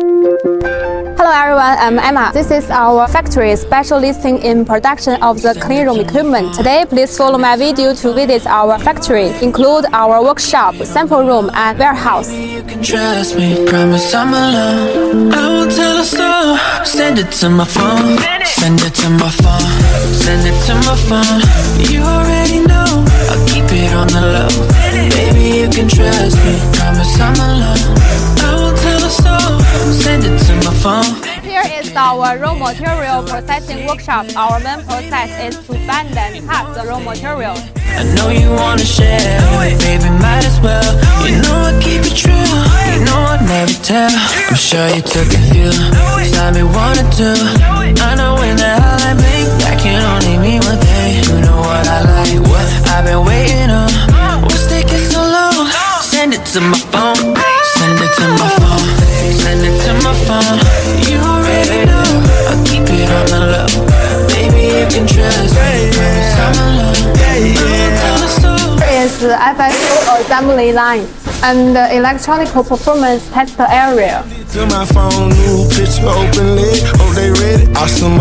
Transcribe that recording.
Hello everyone, I'm Emma. This is our factory specializing in production of the cleanroom equipment. Today, please follow my video to visit our factory, include our workshop, sample room, and warehouse. You can trust me, promise I'm alone. I won't tell a soul. Send it to my phone. Send it to my phone. Send it to my phone. You already know. I'll keep it on the low. Baby, you can trust me, promise I'm alone. I won't tell a soul. Send it to my phone. Here is our raw material processing workshop. Our main process is to blend and cut the raw material. I know you wanna share, baby, might as well. You know I keep it true, you know I'd never tell. I'm sure you took a few, time me wanna do. I know when the hell I blink, that can only mean one thing. You know what I like, what I've been waiting on. What's taking so long? Send it to my phone, send it to my phone, send it to my phone. You already know, I'll keep it on the low. Baby, you can trust me, promise I'm alone. Here is the hvac assembly line and the electronic performance test area. To my phone, new picture open lid. Oh, they ready? Awesome